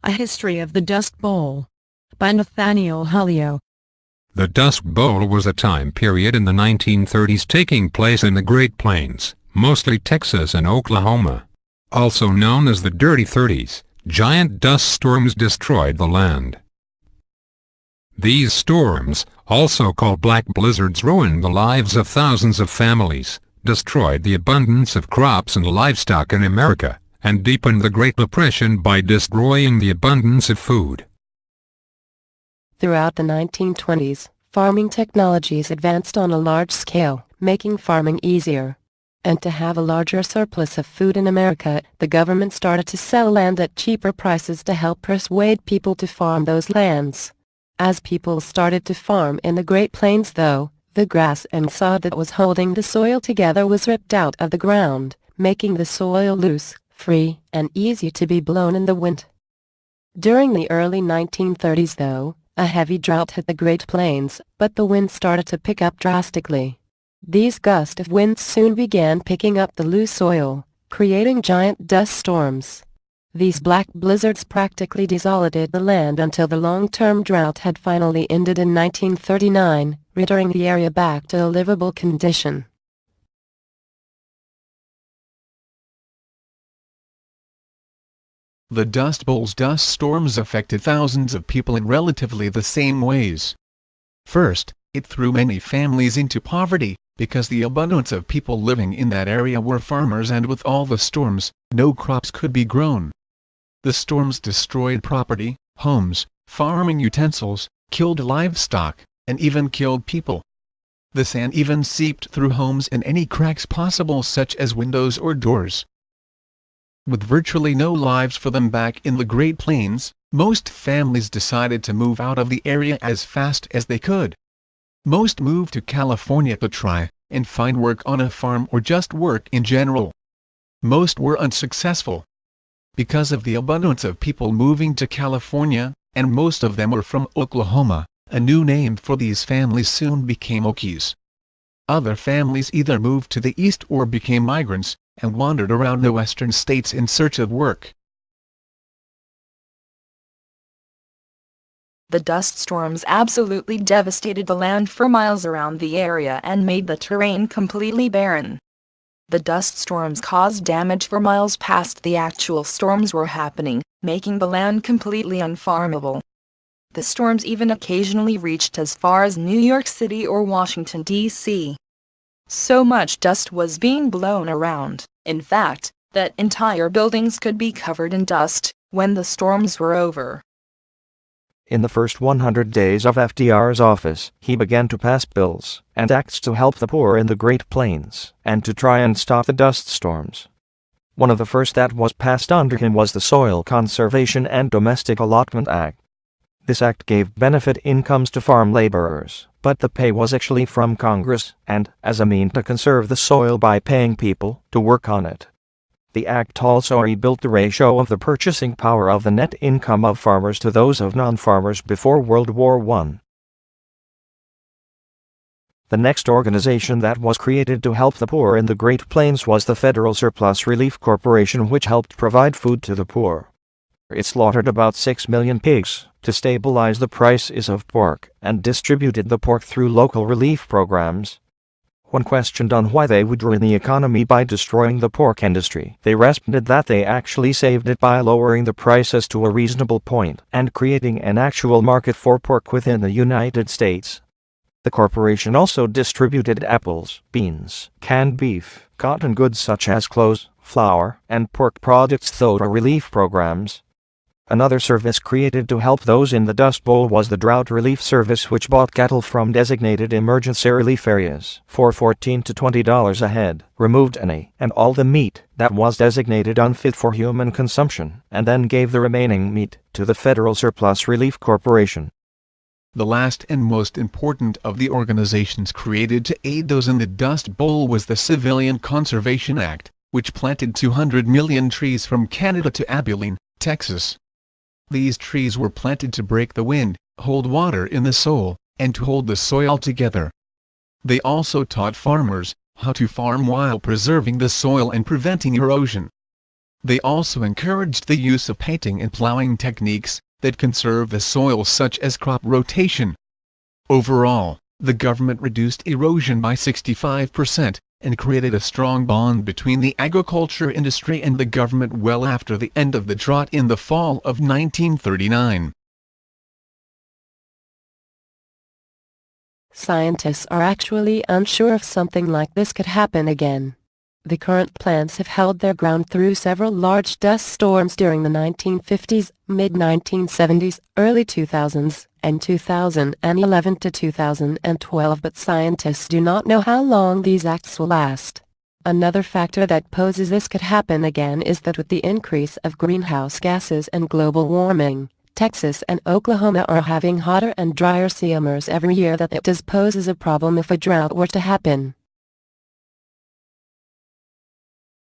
A History of the Dust Bowl by Nathaniel Julio. The Dust Bowl was a time period in the 1930s taking place in the Great Plains, mostly Texas and Oklahoma. Also known as the Dirty Thirties, giant dust storms destroyed the land. These storms, also called black blizzards, ruined the lives of thousands of families, destroyed the abundance of crops and livestock in America, and deepened the Great Depression by destroying the abundance of food. Throughout the 1920s, farming technologies advanced on a large scale, making farming easier. And to have a larger surplus of food in America, the government started to sell land at cheaper prices to help persuade people to farm those lands. As people started to farm in the Great Plains though, the grass and sod that was holding the soil together was ripped out of the ground, making the soil loose, free, and easy to be blown in the wind. During the early 1930s though, a heavy drought hit the Great Plains, but the wind started to pick up drastically. These gusts of wind soon began picking up the loose soil, creating giant dust storms. These black blizzards practically desolated the land until the long-term drought had finally ended in 1939, returning the area back to a livable condition. The Dust Bowl's dust storms affected thousands of people in relatively the same ways. First, it threw many families into poverty, because the abundance of people living in that area were farmers, and with all the storms, no crops could be grown. The storms destroyed property, homes, farming utensils, killed livestock, and even killed people. The sand even seeped through homes in any cracks possible, such as windows or doors. With virtually no lives for them back in the Great Plains, most families decided to move out of the area as fast as they could. Most moved to California to try and find work on a farm or just work in general. Most were unsuccessful. Because of the abundance of people moving to California, and most of them were from Oklahoma, a new name for these families soon became Okies. Other families either moved to the east or became migrants, and wandered around the western states in search of work. The dust storms absolutely devastated the land for miles around the area and made the terrain completely barren. The dust storms caused damage for miles past the actual storms were happening, making the land completely unfarmable. The storms even occasionally reached as far as New York City or Washington, D.C. So much dust was being blown around, in fact, that entire buildings could be covered in dust when the storms were over. In the first 100 days of FDR's office, he began to pass bills and acts to help the poor in the Great Plains, and to try and stop the dust storms. One of the first that was passed under him was the Soil Conservation and Domestic Allotment Act. This act gave benefit incomes to farm laborers, but the pay was actually from Congress, and as a mean to conserve the soil by paying people to work on it. The act also rebuilt the ratio of the purchasing power of the net income of farmers to those of non-farmers before World War I. The next organization that was created to help the poor in the Great Plains was the Federal Surplus Relief Corporation, which helped provide food to the poor. It slaughtered about 6 million pigs to stabilize the prices of pork, and distributed the pork through local relief programs. When questioned on why they would ruin the economy by destroying the pork industry, they responded that they actually saved it by lowering the prices to a reasonable point and creating an actual market for pork within the United States. The corporation also distributed apples, beans, canned beef, cotton goods such as clothes, flour, and pork products through relief programs. Another service created to help those in the Dust Bowl was the Drought Relief Service, which bought cattle from designated emergency relief areas for $14 to $20 a head, removed any and all the meat that was designated unfit for human consumption, and then gave the remaining meat to the Federal Surplus Relief Corporation. The last and most important of the organizations created to aid those in the Dust Bowl was the Civilian Conservation Act, which planted 200 million trees from Canada to Abilene, Texas. These trees were planted to break the wind, hold water in the soil, and to hold the soil together. They also taught farmers how to farm while preserving the soil and preventing erosion. They also encouraged the use of painting and plowing techniques that conserve the soil, such as crop rotation. Overall, the government reduced erosion by 65% and created a strong bond between the agriculture industry and the government well after the end of the drought in the fall of 1939. Scientists are actually unsure if something like this could happen again. The current plants have held their ground through several large dust storms during the 1950s, mid-1970s, early 2000s, and 2011 to 2012, but scientists do not know how long these acts will last. Another factor that poses this could happen again is that with the increase of greenhouse gases and global warming, Texas and Oklahoma are having hotter and drier summers every year. That does pose as a problem if a drought were to happen.